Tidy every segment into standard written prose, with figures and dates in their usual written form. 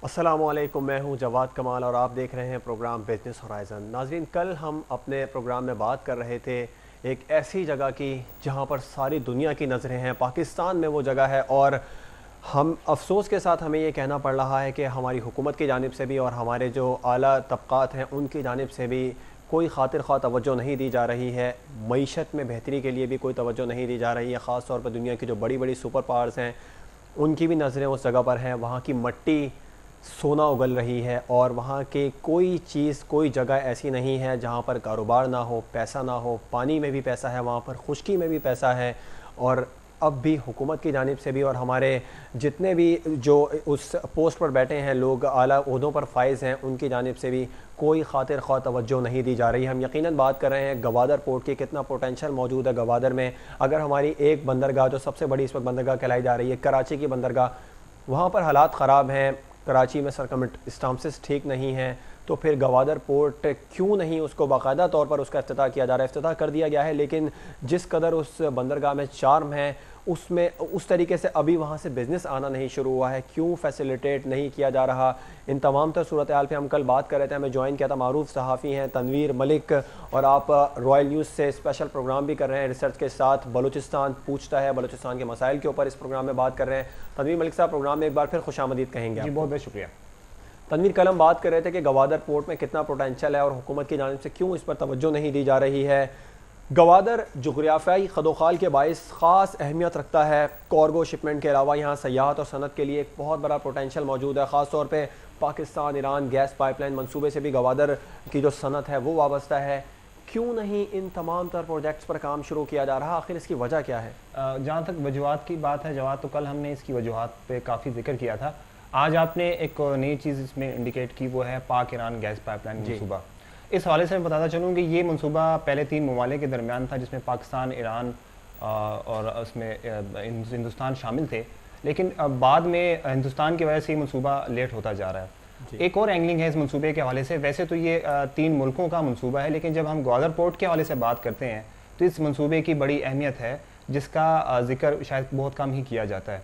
अस्सलामुअलैकुम, मैं हूं जवाद कमाल और आप देख रहे हैं प्रोग्राम बिजनेस होराइज़न। नाजरीन, कल हम अपने प्रोग्राम में बात कर रहे थे एक ऐसी जगह की जहां पर सारी दुनिया की नज़रें हैं। पाकिस्तान में वो जगह है और हम अफसोस के साथ हमें ये कहना पड़ रहा है कि हमारी हुकूमत की जानिब से भी और हमारे जो आला तबक़ात हैं उनकी जानिब से भी कोई खातिर ख्वाह तवज्जो नहीं दी जा रही है। मईशत में बेहतरी के लिए भी कोई तवज्जो नहीं दी जा रही है। ख़ास तौर पर दुनिया की जो बड़ी बड़ी सुपर पावर्स हैं उनकी भी नज़रें उस जगह पर हैं। वहाँ की मट्टी सोना उगल रही है और वहाँ के कोई चीज़, कोई जगह ऐसी नहीं है जहाँ पर कारोबार ना हो, पैसा ना हो। पानी में भी पैसा है, वहाँ पर खुश्की में भी पैसा है। और अब भी हुकूमत की जानिब से भी और हमारे जितने भी जो उस पोस्ट पर बैठे हैं लोग, आला ओहदों पर फाइज़ हैं, उनकी जानिब से भी कोई खातिर ख्वाह तवज्जो नहीं दी जा रही। हम यकीनन बात कर रहे हैं गवादर पोर्ट की। कितना पोटेंशियल मौजूद है गवादर में। अगर हमारी एक बंदरगाह जो सबसे बड़ी इस वक्त बंदरगाह कहलाई जा रही है, कराची की बंदरगाह, वहाँ पर हालात ख़राब हैं। कराची में सरकमस्टांसिस ठीक नहीं हैं, तो फिर गवादर पोर्ट क्यों नहीं उसको बाकायदा तौर पर उसका इफ्तिताह किया जा रहा है। इफ्तिताह कर दिया गया है, लेकिन जिस कदर उस बंदरगाह में चार्म है उसमें उस तरीके से अभी वहाँ से बिज़नेस आना नहीं शुरू हुआ है। क्यों फैसिलिटेट नहीं किया जा रहा। इन तमाम तर सूरत हाल पर हम कल बात कर रहे थे। हमें ज्वाइन किया था मारूफ सहाफ़ी हैं तनवीर मलिक, और आप रॉयल न्यूज़ से स्पेशल प्रोग्राम भी कर रहे हैं रिसर्च के साथ। बलूचिस्तान पूछता है, बलूचिस्तान के मसाइल के ऊपर इस प्रोग्राम में बात कर रहे हैं। तनवीर मलिक साहब, प्रोग्राम में एक बार फिर खुशामदीद कहेंगे। जी, बहुत बहुत शुक्रिया। तनवीर, कल हम बात कर रहे थे कि गवादर पोर्ट में कितना पोटेंशियल है और हुकूमत की जानिब से क्यों इस पर तवज्जो नहीं दी जा रही है। गवादर जोग्राफियाई खदोखाल के बायस ख़ास अहमियत रखता है। कार्गो शिपमेंट के अलावा यहाँ सयाहत और सनत के लिए एक बहुत बड़ा पोटेंशियल मौजूद है। ख़ास तौर पे पाकिस्तान ईरान गैस पाइपलाइन मंसूबे से भी गवादर की जो सनत है वो वाबस्ता है। क्यों नहीं इन तमाम तर प्रोजेक्ट्स पर काम शुरू किया जा रहा, आखिर इसकी वजह क्या है? जहाँ तक वजूहात की बात है जवाब, तो कल हमने इसकी वजूहात पे काफ़ी जिक्र किया था। आज आपने एक नई चीज़ इसमें इंडिकेट की, वो है पाक ईरान गैस पाइपलाइन मंसूबा। इस हवाले से मैं बताता चलूँ कि ये मंसूबा पहले 3 ममालिक के दरमियान था, जिसमें पाकिस्तान, ईरान और उसमें हिंदुस्तान शामिल थे। लेकिन बाद में हिंदुस्तान की वजह से ये मंसूबा लेट होता जा रहा है। एक और एंगलिंग है इस मंसूबे के हवाले से। वैसे तो ये 3 मुल्कों का मंसूबा है, लेकिन जब हम ग्वादर पोर्ट के हवाले से बात करते हैं तो इस मंसूबे की बड़ी अहमियत है, जिसका जिक्र शायद बहुत कम ही किया जाता है।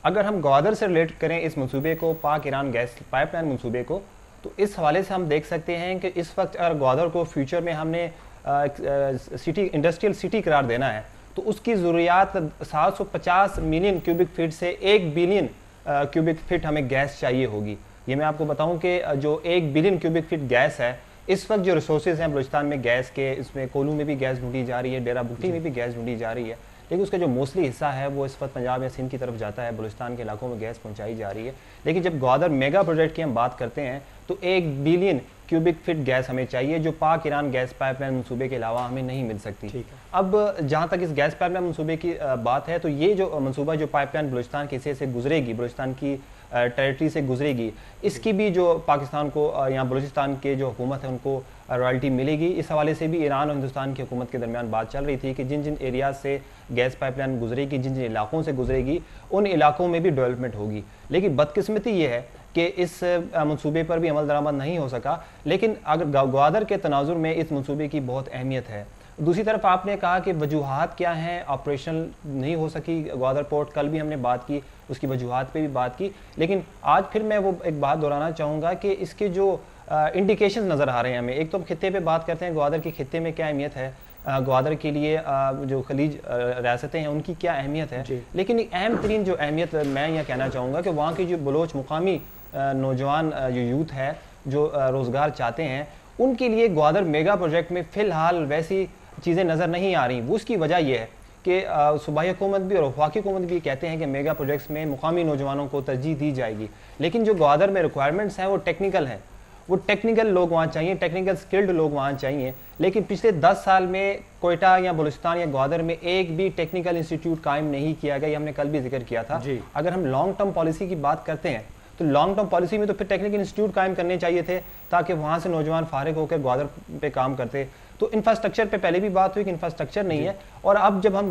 अगर हम ग्वादर से रिलेट करें इस मंसूबे को, पाक ईरान गैस पाइपलाइन मंसूबे को, तो इस हवाले से हम देख सकते हैं कि इस वक्त अगर ग्वादर को फ्यूचर में हमने सिटी, इंडस्ट्रियल सिटी करार देना है, तो उसकी ज़रूरियात 750 मिलियन क्यूबिक फीट से 1 बिलियन क्यूबिक फीट हमें गैस चाहिए होगी। ये मैं आपको बताऊं कि जो 1 बिलियन क्यूबिक फीट गैस है, इस वक्त जो रिसोर्सेज हैं बलूचिस्तान में गैस के, इसमें कोलू में भी गैस ढूंढी जा रही है, डेरा बुट्टी में भी गैस ढूंढी जा रही है, लेकिन उसका जो मोस्टली हिस्सा है वो इस वक्त पंजाब या सिंध की तरफ जाता है। बलूचिस्तान के इलाकों में गैस पहुंचाई जा रही है। लेकिन जब ग्वादर मेगा प्रोजेक्ट की हम बात करते हैं तो 1 बिलियन क्यूबिक फीट गैस हमें चाहिए, जो पाक ईरान गैस पाइपलाइन मंसूबे के अलावा हमें नहीं मिल सकती। अब जहाँ तक इस गैस पाइपलाइन मंसूबे की बात है, तो ये जो मंसूबा, जो पाइपलाइन बलूचिस्तान के हिस्से से गुजरेगी, बलूचिस्तान की टेरिटरी से गुजरेगी, इसकी भी जो पाकिस्तान को या बलूचिस्तान के जो हुकूमत है उनको रॉयल्टी मिलेगी। इस हवाले से भी ईरान और हिंदुस्तान की हुकूमत के दरमियान बात चल रही थी कि जिन जिन एरियाज से गैस पाइपलाइन गुजरेगी, जिन जिन इलाकों से गुजरेगी, उन इलाकों में भी डेवलपमेंट होगी। लेकिन बदकिस्मती ये है कि इस मंसूबे पर भी अमल दरामद नहीं हो सका। लेकिन अगर ग्वादर के तनाजुर में इस मंसूबे की बहुत अहमियत है। दूसरी तरफ आपने कहा कि वजूहात क्या हैं, ऑपरेशनल नहीं हो सकी ग्वादर पोर्ट, कल भी हमने बात की, उसकी वजूहात पे भी बात की। लेकिन आज फिर मैं वो एक बात दोहराना चाहूँगा कि इसके जो इंडिकेशन नज़र आ रहे हैं हमें। एक तो खित्ते पे बात करते हैं, ग्वादर के खित्ते में क्या अहमियत है, ग्वादर के लिए जो खलीज रियासतें हैं उनकी क्या अहमियत है। लेकिन एक अहम तरीन जो अहमियत मैं यह कहना चाहूँगा कि वहाँ की जो बलोच मुकामी नौजवान जो यूथ है, जो रोज़गार चाहते हैं, उनके लिए ग्वादर मेगा प्रोजेक्ट में फ़िलहाल वैसी चीज़ें नज़र नहीं आ रही। वो उसकी वजह यह है कि सूबाई हुकूमत भी और वफाकी हुकूमत भी कहते हैं कि मेगा प्रोजेक्ट्स में मुकामी नौजवानों को तरजीह दी जाएगी। लेकिन जो ग्वादर में रिक्वायरमेंट्स हैं वो टेक्निकल हैं, वो टेक्निकल लोग वहाँ चाहिए, टेक्निकल स्किल्ड लोग वहाँ चाहिए। लेकिन पिछले 10 साल में कोयटा या बलूचिस्तान या ग्वादर में एक भी टेक्निकल इंस्टीट्यूट कायम नहीं किया गया। ये हमने कल भी जिक्र किया था। अगर हम लॉन्ग टर्म पॉलिसी की बात करते हैं तो लॉन्ग टर्म पॉलिसी में तो फिर टेक्निकल इंस्टीट्यूट कायम करने चाहिए थे, ताकि वहाँ से नौजवान फारिग होकर ग्वादर पे काम करते। तो इंफ्रास्ट्रक्चर पे पहले भी बात हुई कि इंफ्रास्ट्रक्चर नहीं है। और अब जब हम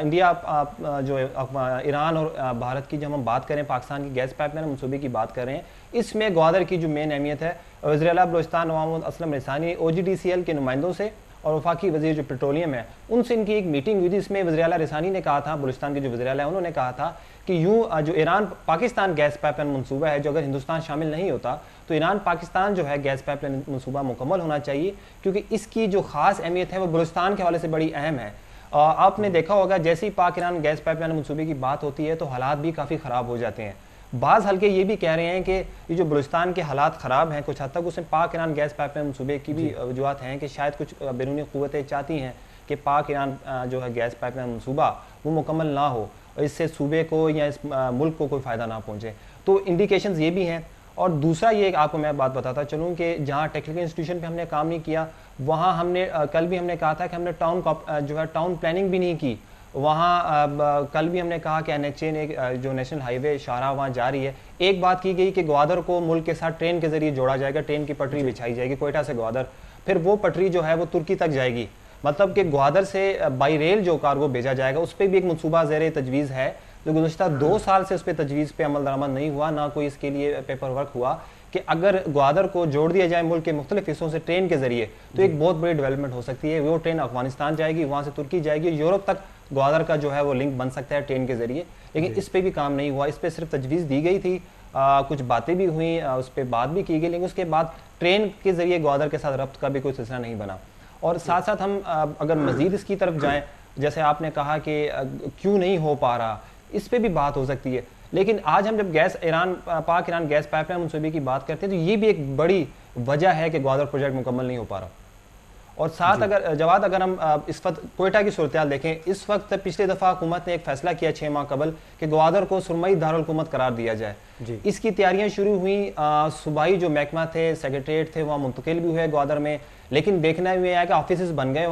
इंडिया जो ईरान और भारत की जब हम बात करें, पाकिस्तान की गैस पाइपलाइन मंसूबे की बात कर रहे हैं, इसमें ग्वादर की जो मेन अहमियत है, वज़ीर आला बलूचिस्तान नवाब मोहम्मद असलम रईसानी OGDCL के नुमाइंदों से और वफाकी वजीर जो पेट्रोलियम है उनसे इनकी एक मीटिंग हुई थी। इसमें वज़ीर आला रिसानी ने कहा था, बलूचिस्तान के जो वज़ीर आला है उन्होंने कहा था कि यूँ जो ईरान पाकिस्तान गैस पाइपलाइन मनसूबा है, जो अगर हिंदुस्तान शामिल नहीं होता तो ईरान पाकिस्तान जो है गैस पाइपलाइन मनसूबा मुकम्मल होना चाहिए, क्योंकि इसकी जो खास अहमियत है वो बलूचिस्तान के हवाले से बड़ी अहम है। आपने देखा होगा जैसे ही पाक ईरान गैस पाइपलाइन मनसूबे की बात होती है तो हालात भी काफ़ी ख़राब हो जाते हैं। बाज़ हल्के ये भी कह रहे हैं कि ये जो बलूचिस्तान के हालात ख़राब हैं कुछ हद तक, उसमें पाक ईरान गैस पाइपलाइन मनसूबे की भी वजूहत हैं कि शायद कुछ बैरूनी क़ुव्वतें चाहती हैं कि पाक ईरान जो है गैस पाइपलाइन मनसूबा वो मुकम्मल ना हो, इससे सूबे को या इस मुल्क को कोई फ़ायदा ना पहुँचे। तो इंडिकेशंस ये भी हैं। और दूसरा ये आपको मैं बात बताता चलूँ कि जहाँ टेक्निकल इंस्टीट्यूशन पे हमने काम नहीं किया, वहाँ हमने कल भी हमने कहा था कि हमने टाउन प्लानिंग भी नहीं की। वहाँ कल भी हमने कहा कि NHA ने जो नेशनल हाईवे शाहराह वहाँ जा रही है, एक बात की गई कि ग्वादर को मुल्क के साथ ट्रेन के ज़रिए जोड़ा जाएगा, ट्रेन की पटरी बिछाई जाएगी कोयटा से ग्वादर, फिर वो पटरी जो है वो तुर्की तक जाएगी। मतलब कि ग्वादर से बाई रेल जो कार्गो भेजा जाएगा उस पर भी एक मनसूबा ज़ेर तजवीज़ है, जो गुज़श्ता 2 साल से उस पर तजवीज़ पे अमल दरामद नहीं हुआ, ना कोई इसके लिए पेपर वर्क हुआ कि अगर ग्वादर को जोड़ दिया जाए मुल्क के मुख्तलिफ हिस्सों से ट्रेन के जरिए तो एक बहुत बड़ी डेवलपमेंट हो सकती है। वो ट्रेन अफगानिस्तान जाएगी, वहाँ से तुर्की जाएगी, यूरोप तक ग्वादर का जो है वो लिंक बन सकता है ट्रेन के जरिए। लेकिन इस पर भी काम नहीं हुआ, इस पर सिर्फ तजवीज़ दी गई थी, कुछ बातें भी हुई, उस पर बात भी की गई, लेकिन उसके बाद ट्रेन के जरिए ग्वादर के साथ रब्त का भी कोई सिलसिला नहीं बना। और साथ साथ हम अगर मज़ीद इसकी तरफ जाएँ, जैसे आपने कहा कि क्यों नहीं हो पा रहा, इस पर भी बात हो सकती है। लेकिन आज हम जब पाक ईरान गैस पाइपलाइन मनसूबे की बात करते हैं तो ये भी एक बड़ी वजह है कि ग्वादर प्रोजेक्ट मुकम्मल नहीं हो पा रहा। और साथ अगर हम इस वक्त कोयटा की सूरत देखें, इस वक्त पिछली दफ़ा हुकूमत ने एक फ़ैसला किया 6 माह कबल कि ग्वादर को सुरमई दारुल हुकूमत करार दिया जाए। इसकी तैयारियां शुरू हुई, सूबाई जो महकमा थे, सेक्रेटरीट थे, वहाँ मुंतकिल भी हुए ग्वादर में, लेकिन देखने में आया कि ऑफिस बन गए,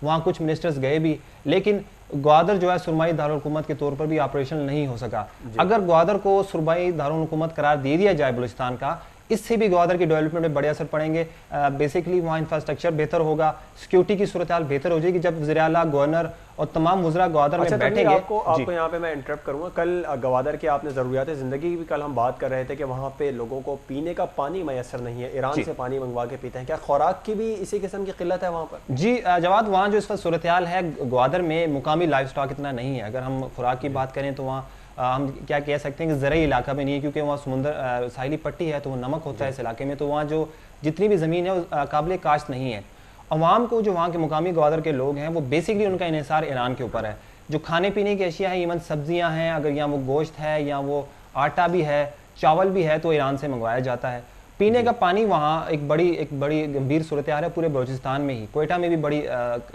वहाँ कुछ मिनिस्टर्स गए भी, लेकिन ग्वादर जो है सुरमाई दारुल हुकूमत के तौर पर भी ऑपरेशनल नहीं हो सका। अगर ग्वादर को सुरमाई दारुल हुकूमत करार दे दिया जाए बलूचिस्तान का, इससे भी ग्वादर की डेवलपमेंट में बड़े असर पड़ेंगे। बेसिकली वहाँ इंफ्रास्ट्रक्चर बेहतर होगा, सिक्योरिटी की सूरत हाल बेहतर हो जाएगी जब वज़ीर आला, गवर्नर और तमाम वज़रा ग्वादर में बैठेंगे। आपको यहाँ पे मैं इंटरप्ट करूँगा, कल ग्वादर के आपने ज़रूरियात ज़िंदगी की कल हम बात कर रहे थे कि वहाँ पे लोगों को पीने का पानी मैसर नहीं है, ईरान से पानी मंगवा के पीते हैं, क्या खुराक की भी इसी किस्म की किल्लत है वहाँ पर? जी जवाद, वहाँ जो इस वक्त सूरत हाल है ग्वादर में मुकामी लाइफ स्टॉक इतना नहीं है। अगर हम खुराक की बात करें तो वहाँ हम क्या कह सकते हैं कि ज़राई इलाका में नहीं है, क्योंकि वहाँ समुंदर साहिली पट्टी है तो वो नमक होता है इस इलाके में, तो वहाँ जो जितनी भी ज़मीन है वो काबिल काश्त नहीं है। अवाम को जो वहाँ के मुकामी ग्वादर के लोग हैं वो बेसिकली उनका इन्हिसार ईरान के ऊपर है। जो खाने पीने की अशिया है, इवन सब्जियाँ हैं, अगर यहाँ वो गोश्त है या वो आटा भी है, चावल भी है, तो ईरान से मंगवाया जाता है। पीने का पानी वहाँ एक बड़ी गंभीर सूरत हाल है पूरे बलूचिस्तान में ही, कोयटा में भी बड़ी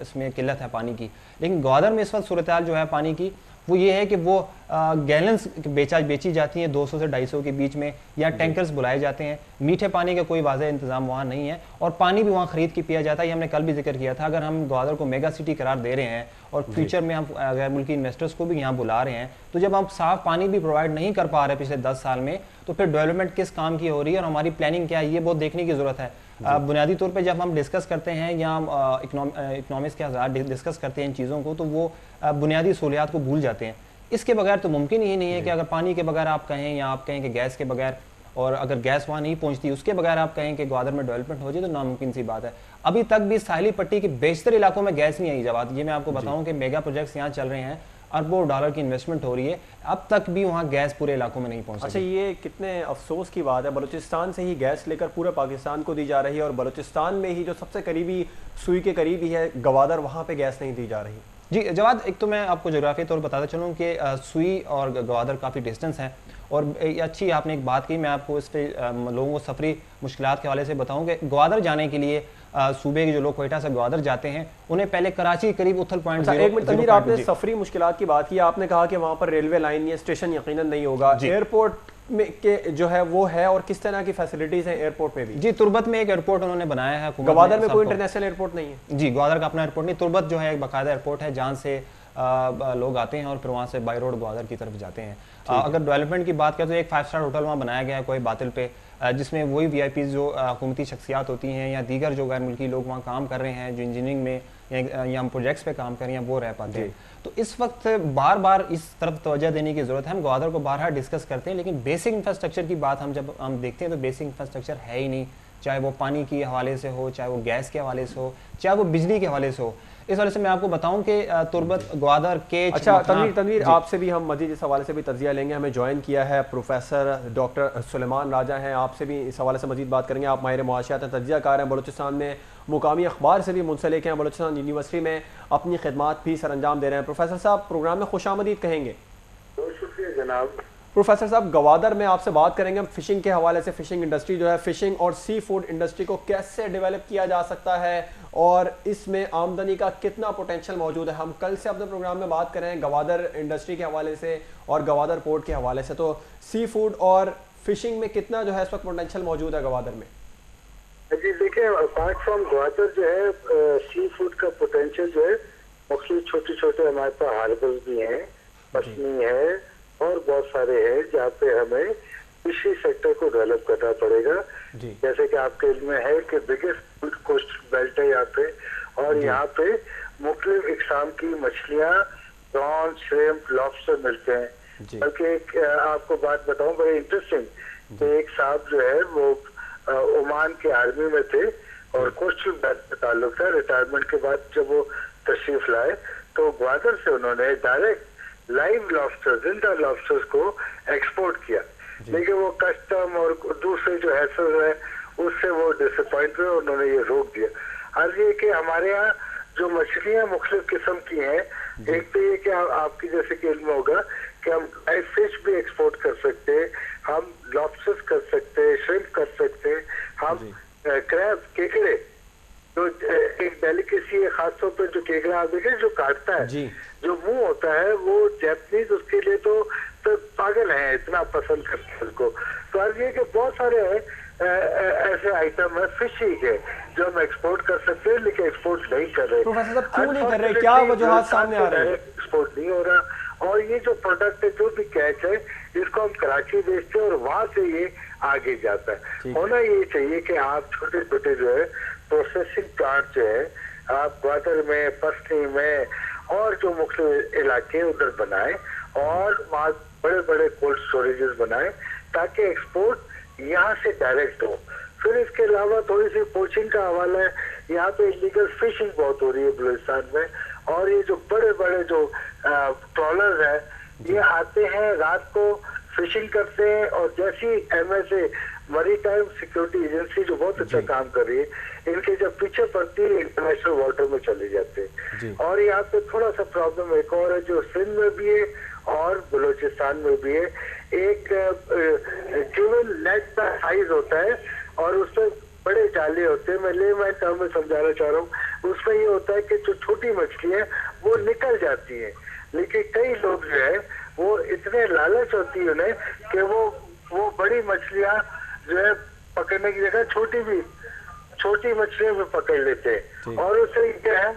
इसमें किल्लत है पानी की। लेकिन ग्वादर में इस वक्त सूरत हाल जो है पानी की वो ये है कि वो गैलन्स बेची जाती हैं 200 से 250 के बीच में, या टैंकर्स बुलाए जाते हैं। मीठे पानी का कोई वाज़ेह इंतज़ाम वहाँ नहीं है, और पानी भी वहाँ ख़रीद के पिया जाता है। ये हमने कल भी जिक्र किया था। अगर हम ग्वादर को मेगा सिटी करार दे रहे हैं और फ्यूचर में हम गैर मुल्की इन्वेस्टर्स को भी यहाँ बुला रहे हैं, तो जब हम साफ़ पानी भी प्रोवाइड नहीं कर पा रहे पिछले 10 साल में, तो फिर डेवलपमेंट किस काम की हो रही है और हमारी प्लानिंग क्या है, ये बहुत देखने की ज़रूरत है। बुनियादी तौर पे जब हम डिस्कस करते हैं या इकनॉमिक्स के हज़ार डिस्कस करते हैं इन चीज़ों को, तो वो बुनियादी सहूलियात को भूल जाते हैं। इसके बगैर तो मुमकिन ही नहीं है कि अगर पानी के बगैर आप कहें, या आप कहें कि गैस के बगैर, और अगर गैस वहाँ नहीं पहुँचती उसके बगैर आप कहें कि ग्वादर में डेवलपमेंट हो जाए, तो नामुमकिन सी बात है। अभी तक भी साहिली पट्टी के बेशतर इलाकों में गैस नहीं आई। जवाब, ये मैं आपको बताऊँ कि मेगा प्रोजेक्ट्स यहाँ चल रहे हैं, अरबों डॉलर की इन्वेस्टमेंट हो रही है, अब तक भी वहाँ गैस पूरे इलाकों में नहीं पहुँच। अच्छा, ये कितने अफसोस की बात है, बलूचिस्तान से ही गैस लेकर पूरे पाकिस्तान को दी जा रही है, और बलूचिस्तान में ही जो सबसे करीबी सुई के करीब ही है ग्वादर, वहाँ पे गैस नहीं दी जा रही। जी जवाद, एक तो मैं आपको जोग्राफी तौर पर बताता चलूँ कि सुई और ग्वादर काफ़ी डिस्टेंस है, और अच्छी आपने एक बात की, मैं आपको इस पर लोगों को सफरी मुश्किलात के हवाले से बताऊँ कि ग्वादर जाने के लिए सूबे के जो लोग कोयटा से ग्वादर जाते हैं उन्हें पहले कराची के करीब उथल पॉइंट। एक मिनट तमीर, आपने सफरी मुश्किलात की बात की, आपने कहा कि वहाँ पर रेलवे लाइन या स्टेशन यकीनन नहीं होगा, एयरपोर्ट में के जो है वो है, और किस तरह की फैसिलिटीज हैं एयरपोर्ट में भी? जी, तुर्बत में एक एयरपोर्ट उन्होंने बनाया है। ग्वादर में कोई इंटरनेशनल एयरपोर्ट नहीं है? जी, ग्वादर का अपना एयरपोर्ट नहीं, तुर्बत जो है एक बाकायदा एयरपोर्ट है जहाँ से लोग आते हैं और फिर वहाँ से बाई रोड ग्वादर की तरफ जाते हैं। अगर डेवलपमेंट की बात करें तो एक 5 स्टार होटल वहाँ बनाया गया है कोई बातिल पे, जिसमें वही VIPs जो हुकूमती शख्सियात होती हैं या दीगर जो गैर मुल्की लोग वहाँ काम कर रहे हैं, जो इंजीनियरिंग में या हम प्रोजेक्ट्स पे काम कर रहे हैं, वो रह पाते हैं। तो इस वक्त बार बार इस तरफ तवज्जो देने की ज़रूरत है। हम ग्वादर को बारहा डिस्कस करते हैं, लेकिन बेसिक इंफ्रास्ट्रक्चर की बात जब हम देखते हैं तो बेसिक इंफ्रास्ट्रक्चर है ही नहीं। चाहे वो पानी के हवाले से हो, चाहे वो गैस के हवाले से हो, चाहे वो बिजली के हवाले से हो। इस वाले से मैं आपको बताऊं कि तुर्बत, ग्वादर, केच, अच्छा तनवीर आपसे भी हम मजीद इस हवाले से भी तजिया लेंगे। हमें ज्वाइन किया है प्रोफेसर डॉक्टर सुलेमान राजा हैं, आपसे भी इस हवाले से मजीद बात करेंगे। आप माहिर मुआशियात हैं, तजियाकार हैं, बलूचिस्तान में मुकामी अखबार से भी मुंसलिक हैं, बलूचिस्तान यूनिवर्सिटी में अपनी खिदमात भी सर अंजाम दे रहे हैं। प्रोफेसर साहब प्रोग्राम में खुशामदीद कहेंगे। बहुत शुक्रिया जनाब। प्रोफेसर साहब गवादर में आपसे बात करेंगे हम फिशिंग के हवाले से। फिशिंग इंडस्ट्री जो है, फिशिंग और सी फूड इंडस्ट्री को कैसे डेवलप किया जा सकता है और इसमें आमदनी का कितना पोटेंशियल मौजूद है। हम कल से अपने प्रोग्राम में बात कर रहे हैं गवादर इंडस्ट्री के हवाले से और गवादर पोर्ट के हवाले से। तो सी फूड और फिशिंग में कितना जो है इस वक्त पोटेंशियल मौजूद है गवादर में? जी देखिए, अपार्ट फ्रॉम ग्वादर जो है सी फूड का पोटेंशियल जो है, मुख्तलिफ छोटे छोटे हमारे पास हार्बर्स भी हैं, पश्चिमी है और बहुत सारे हैं जहाँ पे हमें फिशरी सेक्टर को डेवलप करना पड़ेगा। जैसे कि आपके इल्म में है कि बिगेस्ट फूड कोस्ट बेल्ट है यहाँ पे, और यहाँ पे मुख्तलिफ इकसाम की मछलियाँ, प्रॉन, श्रिम्प, लॉबस्टर मिलते हैं। बल्कि एक आपको बात बताऊं बड़ी इंटरेस्टिंग, एक साहब जो है वो ओमान के आर्मी में थे और कोस्टल बेल्ट से ताल्लुक था। रिटायरमेंट के बाद जब वो तशरीफ लाए तो ग्वादर से उन्होंने डायरेक्ट लाइव लॉबस्टर, जिंदा लॉबस्टर्स को एक्सपोर्ट किया, लेकिन वो कस्टम और दूसरे जो हैसल है उससे वो डिसअपॉइंट हुए, उन्होंने ये रोक दिया। अर्ज ये कि हमारे यहाँ जो मछलियाँ मुख्तलिफ किस्म की हैं, एक तो ये कि आपकी जैसे कि इल्म होगा कि हम लाइव फिश भी एक्सपोर्ट कर सकते हैं, हम लॉबस्टर्स कर सकते हैं, श्रिम्प कर सकते हैं, हम क्रैब, केकड़े, जो एक डेलिकेसी है खासतौर पर जो केकड़ा आप देखें जो काटता है, जो मुंह होता है, वो जैपनीज उसके लिए तो पागल है, इतना पसंद करते हैं उसको। तो अर्ज ये कि बहुत सारे ऐसे आइटम है फिशिंग के जो हम एक्सपोर्ट कर सकते हैं, लेकिन एक्सपोर्ट नहीं कर रहे। प्रोफेसर साहब क्यों नहीं कर रहे, क्या वजूहात सामने आ रहे हैं? एक्सपोर्ट नहीं हो रहा, और ये जो प्रोडक्ट है, जो भी कैच है, इसको हम कराची बेचते हैं और वहां से ये आगे जाता है। होना ये चाहिए कि आप छोटे छोटे जो है प्रोसेसिंग प्लांट जो है आप ग्वादर में, पसनी में और जो मुख्तलिफ इलाके उधर बनाए और वहाँ बड़े बड़े कोल्ड स्टोरेजेस बनाए ताकि एक्सपोर्ट यहाँ से डायरेक्ट हो। फिर इसके अलावा थोड़ी सी पोचिंग का हवाला है, यहाँ पे इलीगल फिशिंग बहुत हो रही है बलूचिस्तान में, और ये जो बड़े बड़े जो ट्रॉलर्स हैं ये आते हैं रात को फिशिंग करते हैं, और जैसी MSA मैरीटाइम सिक्योरिटी एजेंसी जो बहुत अच्छा काम कर रही है, इनके जब पीछे पड़ती है इंटरनेशनल वाटर में चले जाते हैं। और यहाँ पे थोड़ा सा प्रॉब्लम एक और है जो सिंध में भी है और बलूचिस्तान में भी है। एक गिवन नेट का साइज होता है और उसमें बड़े जाले होते हैं, मैं लेमैन टर्म में समझाना चाह रहा हूँ। उसमें ये होता है कि जो छोटी मछली है वो निकल जाती है, लेकिन कई लोग जो है वो इतने लालच होती है उन्हें कि वो बड़ी मछलियाँ जो है पकड़ने की जगह छोटी मछलियां भी पकड़ लेते हैं, और उससे क्या है,